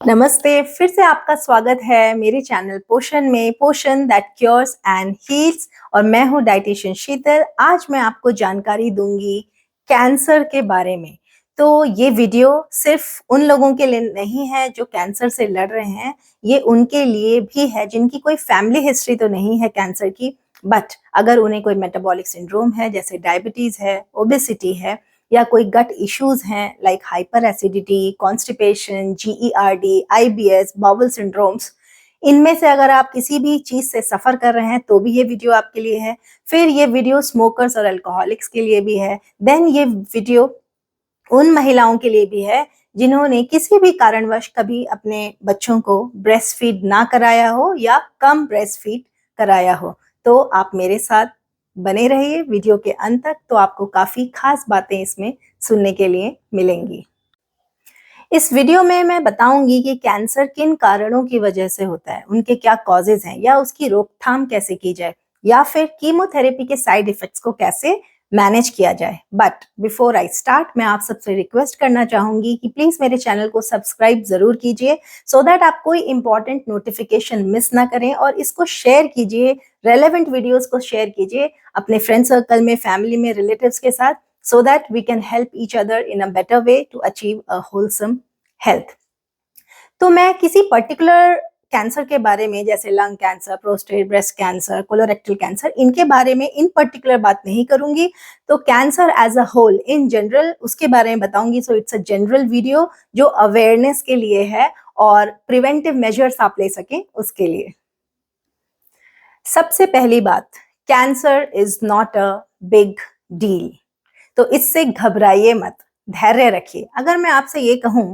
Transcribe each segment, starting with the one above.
नमस्ते, फिर से आपका स्वागत है मेरे चैनल पोषण में, पोषण दैट क्योर्स एंड हील्स। और मैं हूँ डाइटिशियन शीतल। आज मैं आपको जानकारी दूंगी कैंसर के बारे में। तो ये वीडियो सिर्फ उन लोगों के लिए नहीं है जो कैंसर से लड़ रहे हैं, ये उनके लिए भी है जिनकी कोई फैमिली हिस्ट्री तो नहीं है कैंसर की, बट अगर उन्हें कोई मेटाबॉलिक सिंड्रोम है, जैसे डायबिटीज है, ओबेसिटी है, या कोई गट इश्यूज हैं like hyperacidity, constipation, GERD, IBS, bowel syndromes, इनमें से अगर आप किसी भी चीज से सफर कर रहे हैं तो भी ये वीडियो आपके लिए है। फिर ये वीडियो स्मोकर्स और अल्कोहलिक्स के लिए भी है। देन ये वीडियो उन महिलाओं के लिए भी है जिन्होंने किसी भी कारणवश कभी अपने बच्चों को ब्रेस्ट फीड ना कराया हो या कम ब्रेस्ट फीड कराया हो। तो आप मेरे साथ बने रहिए वीडियो के अंत तक, तो आपको काफी खास बातें इसमें सुनने के लिए मिलेंगी। इस वीडियो में मैं बताऊंगी कि कैंसर किन कारणों की वजह से होता है, उनके क्या कॉजेज हैं, या उसकी रोकथाम कैसे की जाए, या फिर कीमोथेरेपी के साइड इफेक्ट्स को कैसे मैनेज किया जाए। बट बिफोर आई स्टार्ट, मैं आप सबसे रिक्वेस्ट करना चाहूंगी कि प्लीज मेरे चैनल को सब्सक्राइब जरूर कीजिए, सो दैट आप कोई इंपॉर्टेंट नोटिफिकेशन मिस ना करें, और इसको शेयर कीजिए, रेलेवेंट वीडियोस को शेयर कीजिए अपने फ्रेंड सर्कल में, फैमिली में, रिलेटिव्स के साथ, so that we can help each other in a better way to achieve a wholesome health। तो मैं किसी पर्टिकुलर कैंसर के बारे में, जैसे lung cancer, prostate, breast cancer, colorectal cancer, इनके बारे में इन पर्टिकुलर बात नहीं करूंगी। तो cancer as a whole in general उसके बारे में बताऊंगी। So it's a general video जो अवेयरनेस के लिए है और प्रिवेंटिव मेजर्स आप ले सकें उसके लिए। सबसे पहली बात, cancer is not a big deal. तो इससे घबराइए मत, धैर्य रखिए। अगर मैं आपसे ये कहूं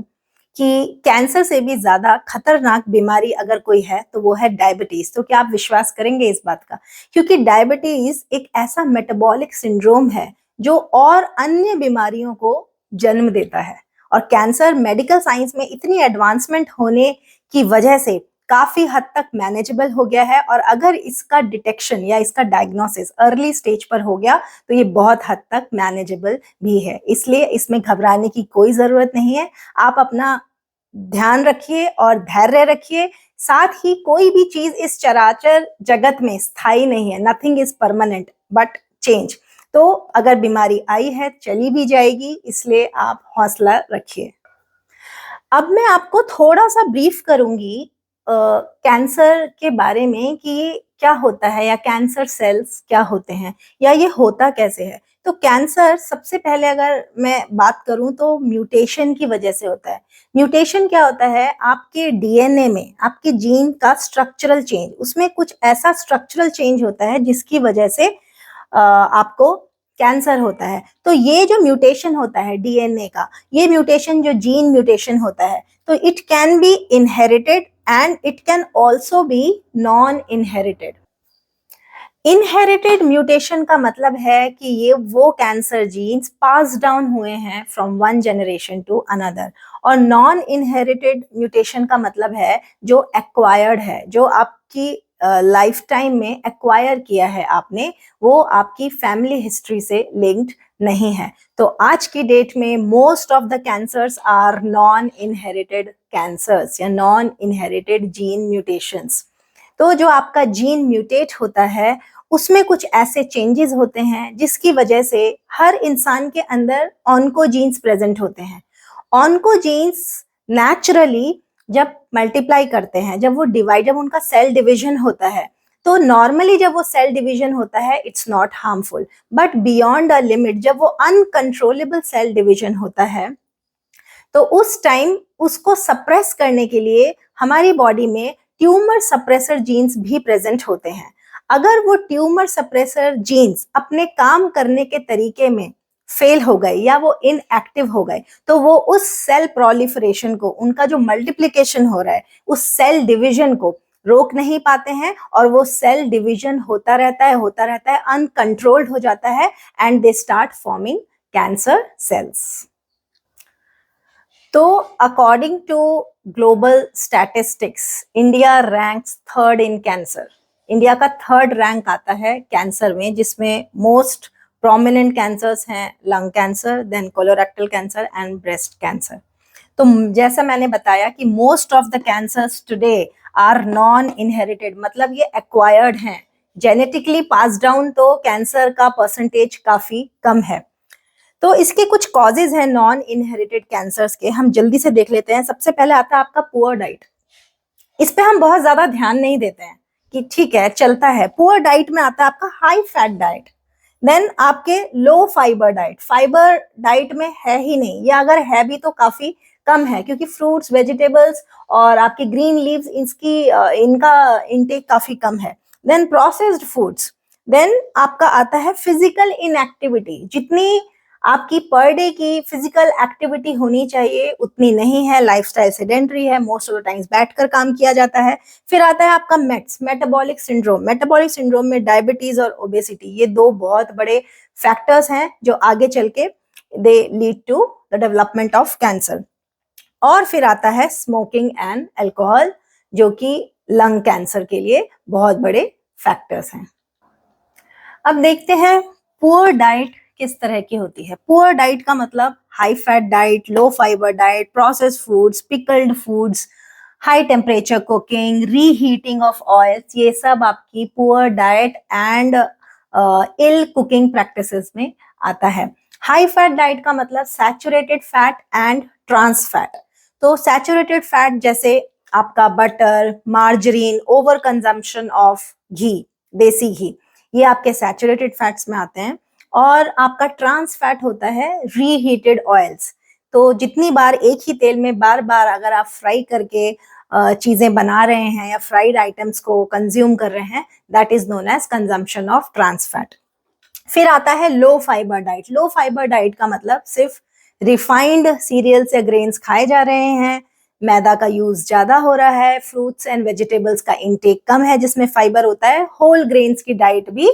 कि कैंसर से भी ज्यादा खतरनाक बीमारी अगर कोई है तो वो है डायबिटीज, तो क्या आप विश्वास करेंगे इस बात का? क्योंकि डायबिटीज एक ऐसा मेटाबॉलिक सिंड्रोम है जो और अन्य बीमारियों को जन्म देता है। और कैंसर मेडिकल साइंस में इतनी एडवांसमेंट होने की वजह से काफी हद तक मैनेजेबल हो गया है, और अगर इसका डिटेक्शन या इसका डायग्नोसिस अर्ली स्टेज पर हो गया तो ये बहुत हद तक मैनेजेबल भी है। इसलिए इसमें घबराने की कोई जरूरत नहीं है। आप अपना ध्यान रखिए और धैर्य रखिए। साथ ही कोई भी चीज इस चराचर जगत में स्थायी नहीं है, nothing is permanent but change. तो अगर बीमारी आई है चली भी जाएगी, इसलिए आप हौसला रखिए। अब मैं आपको थोड़ा सा ब्रीफ करूंगी कैंसर के बारे में कि ये क्या होता है, या कैंसर सेल्स क्या होते हैं, या ये होता कैसे है। तो कैंसर सबसे पहले अगर मैं बात करूं तो म्यूटेशन की वजह से होता है। म्यूटेशन क्या होता है? आपके डीएनए में आपके जीन का स्ट्रक्चरल चेंज, उसमें कुछ ऐसा स्ट्रक्चरल चेंज होता है जिसकी वजह से आपको कैंसर होता है। तो ये जो म्यूटेशन होता है डीएनए का, ये म्यूटेशन जो जीन म्यूटेशन होता है, तो it can B inherited and it can also be non inherited. Inherited mutation का मतलब है कि ये वो कैंसर जीन्स पास डाउन हुए हैं from one generation to another, और नॉन इनहेरिटेड म्यूटेशन का मतलब है जो एक्वायर्ड है, जो आपकी लाइफ टाइम में एक्वायर किया है आपने, वो आपकी फैमिली हिस्ट्री से लिंक्ड नहीं है। तो आज की डेट में most of the cancers are non inherited cancers या नॉन इनहेरिटेड जीन म्यूटेशंस। तो जो आपका जीन म्यूटेट होता है उसमें कुछ ऐसे चेंजेस होते हैं जिसकी वजह से हर इंसान के अंदर ऑन्कोजीन्स प्रेजेंट होते हैं। ऑन्कोजीन्स नेचुरली जब मल्टीप्लाई करते हैं, जब वो डिवाइड, जब उनका सेल डिवीजन होता है, तो नॉर्मली जब वो सेल डिवीजन होता है it's not harmful, but beyond a limit जब वो अनकंट्रोलेबल सेल डिवीजन होता है, तो उस टाइम उसको सप्रेस करने के लिए हमारी बॉडी में ट्यूमर सप्रेसर जीन्स भी प्रेजेंट होते हैं। अगर वो ट्यूमर सप्रेसर जीन्स अपने काम करने के तरीके में फेल हो गए या वो इनएक्टिव हो गए, तो वो उस सेल प्रोलिफरेशन को, उनका जो मल्टीप्लिकेशन हो रहा है, उस सेल डिवीजन को रोक नहीं पाते हैं, और वो सेल डिवीजन होता रहता है, अनकंट्रोल्ड हो जाता है, and they start forming cancer cells. तो according to global statistics, India ranks third in cancer. India का थर्ड रैंक आता है कैंसर में, जिसमें मोस्ट प्रोमिनेंट कैंसर्स हैं lung cancer, then colorectal cancer and breast cancer. तो जैसा मैंने बताया कि most of the cancers today are non inherited, मतलब ये एक्वायर्ड हैं, जेनेटिकली पास डाउन, तो कैंसर का परसेंटेज काफी कम है। तो इसके कुछ कॉजेज हैं नॉन इनहेरिटेड कैंसर्स के, हम जल्दी से देख लेते हैं। सबसे पहले आता है आपका पुअर डाइट। इस पे हम बहुत ज्यादा ध्यान नहीं देते हैं कि ठीक है चलता है। पुअर डाइट में आता है आपका हाई फैट डाइट, देन आपके लो फाइबर डाइट। फाइबर डाइट में है ही नहीं, या अगर है भी तो काफी कम है, क्योंकि फ्रूट्स, वेजिटेबल्स और आपके ग्रीन लीव्स, इनका इनटेक काफी कम है। Then processed foods. देन आपका आता है फिजिकल इनएक्टिविटी। जितनी आपकी पर डे की फिजिकल एक्टिविटी होनी चाहिए उतनी नहीं है, लाइफस्टाइल सेडेंटरी है, मोस्ट ऑफ द टाइम्स बैठकर काम किया जाता है। फिर आता है आपका मेटाबॉलिक सिंड्रोम। मेटाबॉलिक सिंड्रोम में डायबिटीज और ओबेसिटी, ये दो बहुत बड़े फैक्टर्स हैं जो आगे चल के they lead to the development of cancer. और फिर आता है स्मोकिंग एंड अल्कोहल, जो कि लंग कैंसर के लिए बहुत बड़े फैक्टर्स हैं। अब देखते हैं पुअर डाइट किस तरह की होती है। पुअर डाइट का मतलब high fat diet, low fibre diet, processed foods, pickled foods, high temperature cooking, reheating of oils, ये सब आपकी poor diet and ill cooking practices में आता है। हाई फैट डाइट का मतलब saturated fat and trans fat. तो सैचुरेटेड फैट जैसे आपका butter, margarine, over consumption of ghee, desi ghee, ये आपके सैचुरेटेड फैट्स में आते हैं। और आपका ट्रांस फैट होता है रीहीटेड ऑयल्स। तो जितनी बार एक ही तेल में बार बार अगर आप फ्राई करके चीजें बना रहे हैं या फ्राइड आइटम्स को कंज्यूम कर रहे हैं, that is known as consumption of trans fat. फिर आता है low fibre diet. Low fibre diet का मतलब सिर्फ रिफाइंड सीरियल्स या ग्रेन्स खाए जा रहे हैं, मैदा का यूज ज्यादा हो रहा है, फ्रूट्स एंड वेजिटेबल्स का इंटेक कम है जिसमें फाइबर होता है, होल ग्रेन्स की डाइट भी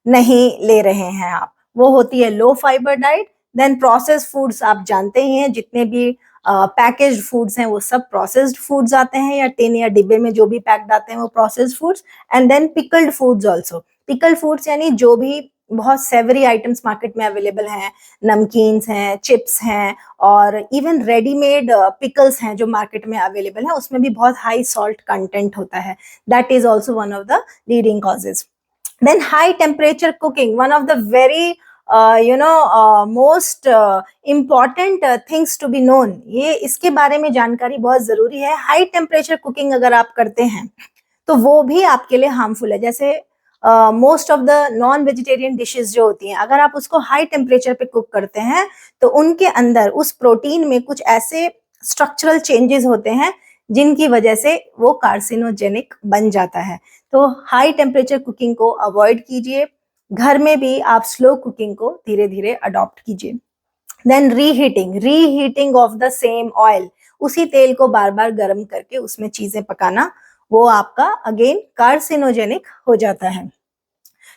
नहीं ले रहे हैं आप, वो होती है low fibre diet. Then processed foods, आप जानते ही हैं जितने भी पैकेज्ड फूड्स हैं वो सब प्रोसेस्ड फूड्स आते हैं, या टिन या डिब्बे में जो भी पैक्ड आते हैं वो processed foods. And then pickled foods also. Pickled foods यानी जो भी बहुत सेवरी आइटम्स मार्केट में अवेलेबल हैं, नमकीन्स हैं, चिप्स हैं, और इवन रेडीमेड पिकल्स हैं जो मार्केट में अवेलेबल है, उसमें भी बहुत हाई सॉल्ट कंटेंट होता है। That is also one of the leading causes. Then high temperature cooking, one of the very most important things to be known, ये इसके बारे में जानकारी बहुत जरूरी है। हाई टेम्परेचर कुकिंग अगर आप करते हैं तो वो भी आपके लिए हार्मफुल है। जैसे most of the non vegetarian dishes जो होती हैं, अगर आप उसको हाई टेम्परेचर पे कुक करते हैं तो उनके अंदर उस प्रोटीन में कुछ ऐसे स्ट्रक्चरल चेंजेस होते हैं जिनकी वजह से वो कार्सिनोजेनिक बन जाता है। तो हाई टेम्परेचर कुकिंग को अवॉइड कीजिए, घर में भी आप स्लो कुकिंग को धीरे धीरे अडॉप्ट कीजिए। Then reheating of the same oil, उसी तेल को बार बार गर्म करके उसमें चीजें पकाना, वो आपका अगेन कार्सिनोजेनिक हो जाता है।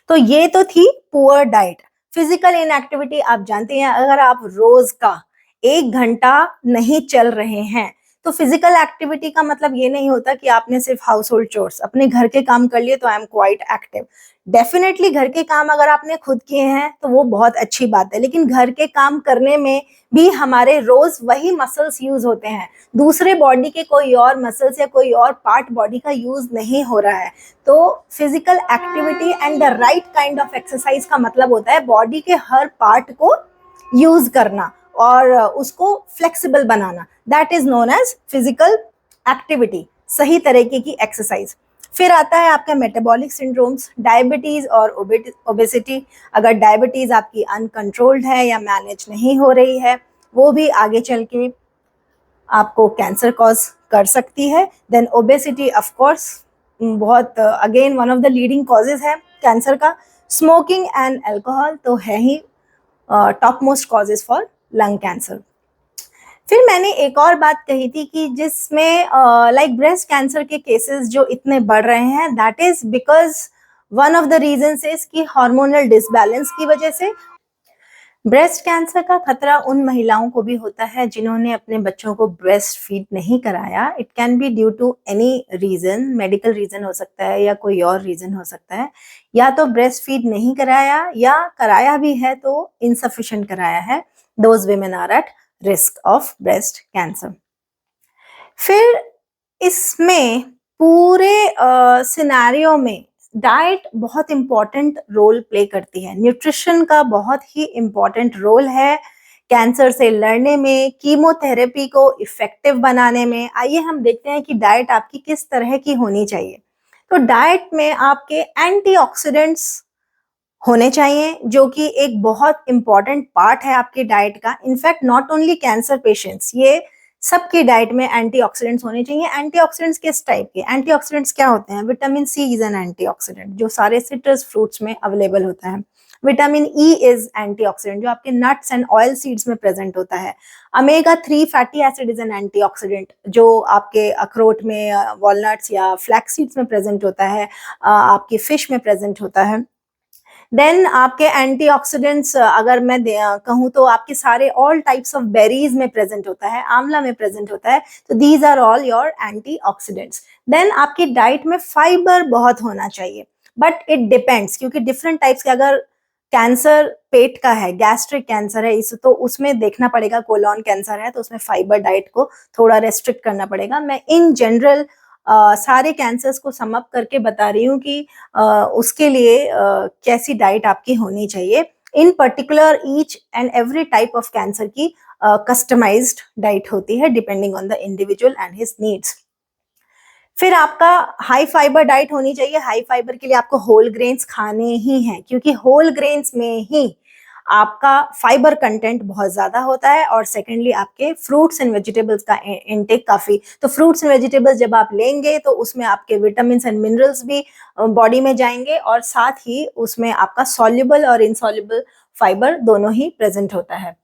तो ये तो थी पुअर डाइट। फिजिकल इनएक्टिविटी, आप जानते हैं अगर आप रोज का 1 घंटा नहीं चल रहे हैं तो फिजिकल एक्टिविटी का मतलब ये नहीं होता कि आपने सिर्फ हाउस होल्ड चोर्स, अपने घर के काम कर लिए तो I am quite active. Definitely घर के काम अगर आपने खुद किए हैं तो वो बहुत अच्छी बात है, लेकिन घर के काम करने में भी हमारे रोज वही मसल्स यूज होते हैं, दूसरे बॉडी के कोई और मसल्स या कोई और पार्ट बॉडी का यूज नहीं हो रहा है। तो physical activity and the right kind of exercise का मतलब होता है बॉडी के हर पार्ट को यूज करना और उसको फ्लेक्सिबल बनाना, that is known as physical activity, सही तरीके की एक्सरसाइज। फिर आता है आपका मेटाबॉलिक सिंड्रोम्स, डायबिटीज और ओबेसिटी। अगर डायबिटीज आपकी अनकंट्रोल्ड है या मैनेज नहीं हो रही है, वो भी आगे चल के आपको कैंसर कॉज कर सकती है। देन ओबेसिटी ऑफ कोर्स बहुत again one of the leading causes है कैंसर का। स्मोकिंग एंड अल्कोहल तो है ही top most causes for lung cancer. फिर मैंने एक और बात कही थी कि जिसमें लाइक ब्रेस्ट कैंसर के केसेस जो इतने बढ़ रहे हैं, that is because one of the reasons is कि हार्मोनल डिसबैलेंस की वजह से। ब्रेस्ट कैंसर का खतरा उन महिलाओं को भी होता है जिन्होंने अपने बच्चों को ब्रेस्ट फीड नहीं कराया। It can be due to any reason, medical reason हो सकता है या कोई और रीजन हो सकता है, या तो ब्रेस्ट फीड नहीं कराया या कराया भी है तो इनसफिशिएंट कराया है। Those women are at risk of breast cancer. फिर इसमें पूरे सिनेरियो में डाइट बहुत इम्पोर्टेंट रोल प्ले करती है। न्यूट्रिशन का बहुत ही इम्पोर्टेंट रोल है कैंसर से लड़ने में, कीमोथेरेपी को इफेक्टिव बनाने में। आइए हम देखते हैं कि डाइट आपकी किस तरह की होनी चाहिए। तो डाइट में आपके एंटीऑक्सीडेंट्स होने चाहिए, जो कि एक बहुत इंपॉर्टेंट पार्ट है आपकी डाइट का। In fact not only cancer patients, ये सबकी डाइट में एंटीऑक्सीडेंट्स होने चाहिए। एंटीऑक्सीडेंट्स किस टाइप के? एंटीऑक्सीडेंट्स क्या होते हैं? Vitamin C is an antioxidant, जो सारे सिट्रस फ्रूट्स में अवेलेबल होता है। विटामिन ई इज एंटीऑक्सीडेंट, जो आपके नट्स एंड ऑयल सीड्स में प्रेजेंट होता है। अमेगा 3 fatty acid is an antioxidant, जो आपके अखरोट में, वॉलनट्स या फ्लैक्स सीड्स में प्रेजेंट होता है, आपकी फिश में प्रेजेंट होता है। देन आपके एंटीऑक्सीडेंट्स अगर मैं कहूँ तो आपके सारे ऑल टाइप्स ऑफ बेरीज में प्रेजेंट होता है, आंवला में प्रेजेंट होता है। तो these are all your antioxidants. Then आपकी डाइट में फाइबर बहुत होना चाहिए, बट इट डिपेंड्स, क्योंकि डिफरेंट टाइप्स के, अगर कैंसर पेट का है, गैस्ट्रिक कैंसर है, इस तो उसमें देखना पड़ेगा। कोलॉन कैंसर है तो उसमें फाइबर डाइट को थोड़ा रेस्ट्रिक्ट करना पड़ेगा। मैं इन जनरल सारे कैंसर्स को सम अप करके बता रही हूँ कि उसके लिए कैसी डाइट आपकी होनी चाहिए। इन particular each and every type of cancer की कस्टमाइज्ड डाइट होती है, depending on the individual and his needs. फिर आपका हाई फाइबर डाइट होनी चाहिए। हाई फाइबर के लिए आपको होल ग्रेन्स खाने ही हैं, क्योंकि होल ग्रेन्स में ही आपका फाइबर कंटेंट बहुत ज्यादा होता है। और सेकेंडली आपके फ्रूट्स एंड वेजिटेबल्स का इनटेक काफी। तो फ्रूट्स एंड वेजिटेबल्स जब आप लेंगे तो उसमें आपके विटामिन एंड मिनरल्स भी बॉडी में जाएंगे, और साथ ही उसमें आपका सॉल्युबल और इनसॉल्युबल फाइबर दोनों ही प्रेजेंट होता है।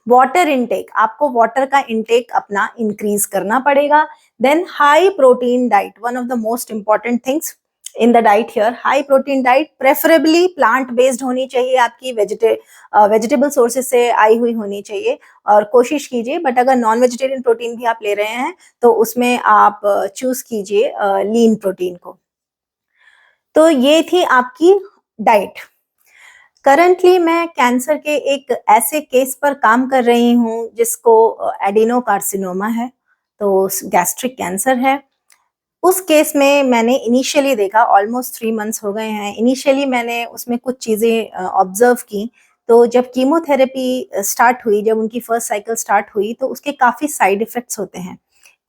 वाटर इनटेक, आपको वाटर का इनटेक अपना इंक्रीज करना पड़ेगा। Then high protein diet, one of the most important things in the diet here. High protein diet preferably plant based होनी चाहिए, आपकी वेजिटेबल सोर्सेज से आई हुई होनी चाहिए, और कोशिश कीजिए। बट अगर नॉन वेजिटेरियन प्रोटीन भी आप ले रहे हैं तो उसमें आप चूज कीजिए लीन प्रोटीन को। तो ये थी आपकी डाइट। करंटली मैं कैंसर के एक ऐसे केस पर काम कर रही हूँ जिसको एडिनोकार्सिनोमा है, तो गैस्ट्रिक कैंसर है। उस केस में मैंने इनिशियली देखा, ऑलमोस्ट 3 मंथ्स हो गए हैं। इनिशियली मैंने उसमें कुछ चीज़ें ऑब्जर्व की। तो जब कीमोथेरेपी स्टार्ट हुई, जब उनकी फर्स्ट साइकिल स्टार्ट हुई, तो उसके काफ़ी साइड इफ़ेक्ट्स होते हैं।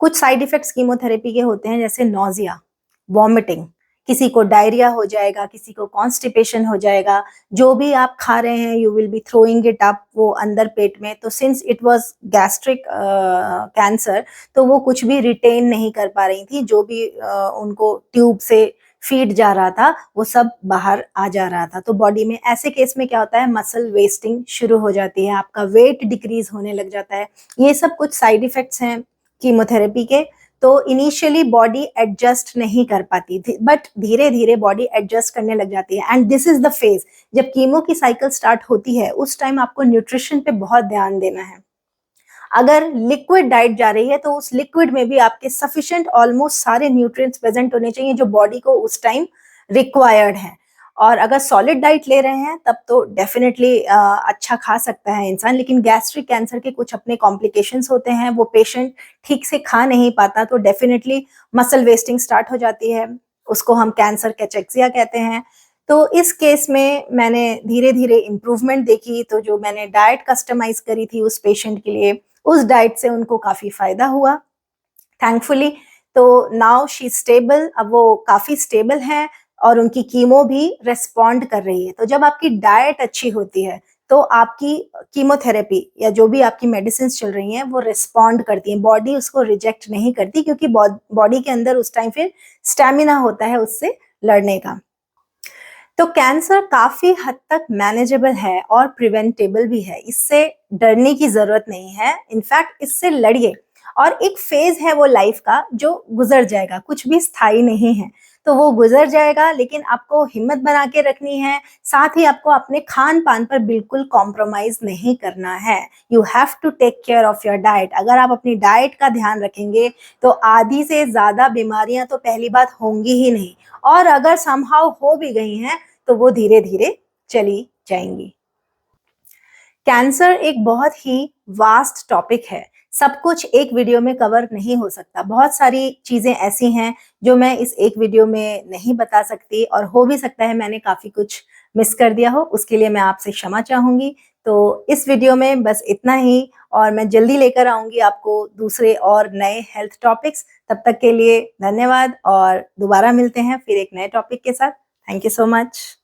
कुछ साइड इफ़ेक्ट्स कीमोथेरेपी के होते हैं, जैसे नॉजिया, वॉमिटिंग, किसी को डायरिया हो जाएगा, किसी को कॉन्स्टिपेशन हो जाएगा। जो भी आप खा रहे हैं you will be throwing it up वो अंदर पेट में। तो since it was gastric cancer, तो वो कुछ भी रिटेन नहीं कर पा रही थी। जो भी उनको ट्यूब से फीड जा रहा था वो सब बाहर आ जा रहा था। तो बॉडी में ऐसे केस में क्या होता है, मसल वेस्टिंग शुरू हो जाती है, आपका वेट डिक्रीज होने लग जाता है। ये सब कुछ साइड इफेक्ट्स हैं कीमोथेरेपी के। तो इनिशियली बॉडी एडजस्ट नहीं कर पाती थी, बट धीरे धीरे बॉडी एडजस्ट करने लग जाती है। And this is the phase जब कीमो की साइकिल स्टार्ट होती है। उस टाइम आपको न्यूट्रिशन पे बहुत ध्यान देना है। अगर लिक्विड डाइट जा रही है तो उस लिक्विड में भी आपके सफिशिएंट ऑलमोस्ट सारे न्यूट्रिएंट्स प्रेजेंट होने चाहिए जो बॉडी को उस टाइम रिक्वायर्ड है। और अगर सॉलिड डाइट ले रहे हैं तब तो डेफिनेटली अच्छा खा सकता है इंसान। लेकिन गैस्ट्रिक कैंसर के कुछ अपने कॉम्प्लिकेशंस होते हैं, वो पेशेंट ठीक से खा नहीं पाता, तो डेफिनेटली मसल वेस्टिंग स्टार्ट हो जाती है। उसको हम कैंसर कैचेक्सिया कहते हैं। तो इस केस में मैंने धीरे धीरे इम्प्रूवमेंट देखी। तो जो मैंने डाइट कस्टमाइज करी थी उस पेशेंट के लिए, उस डाइट से उनको काफी फायदा हुआ, थैंकफुली। तो नाउ शी स्टेबल, अब वो काफी स्टेबल है और उनकी कीमो भी रेस्पॉन्ड कर रही है। तो जब आपकी डाइट अच्छी होती है तो आपकी कीमोथेरेपी या जो भी आपकी मेडिसिन चल रही हैं वो रिस्पॉन्ड करती हैं, बॉडी उसको रिजेक्ट नहीं करती, क्योंकि बॉडी के अंदर उस टाइम फिर स्टेमिना होता है उससे लड़ने का। तो कैंसर काफी हद तक मैनेजेबल है और प्रिवेंटेबल भी है, इससे डरने की जरूरत नहीं है। इनफैक्ट इससे लड़िए, और एक फेज है वो लाइफ का जो गुजर जाएगा, कुछ भी स्थायी नहीं है। तो वो गुजर जाएगा, लेकिन आपको हिम्मत बना के रखनी है। साथ ही आपको अपने खान पान पर बिल्कुल कॉम्प्रोमाइज नहीं करना है। You have to take care of your diet. अगर आप अपनी डाइट का ध्यान रखेंगे तो आधी से ज्यादा बीमारियां तो पहली बात होंगी ही नहीं, और अगर समहाउ हो भी गई हैं तो वो धीरे धीरे चली जाएंगी। कैंसर एक बहुत ही वास्ट टॉपिक है। सब कुछ एक वीडियो में कवर नहीं हो सकता। बहुत सारी चीज़ें ऐसी हैं जो मैं इस एक वीडियो में नहीं बता सकती और हो भी सकता है मैंने काफ़ी कुछ मिस कर दिया हो, उसके लिए मैं आपसे क्षमा चाहूँगी। तो इस वीडियो में बस इतना ही और मैं जल्दी लेकर आऊँगी आपको दूसरे और नए हेल्थ टॉपिक्स। तब तक के लिए धन्यवाद और दोबारा मिलते हैं फिर एक नए टॉपिक के साथ। Thank you so much.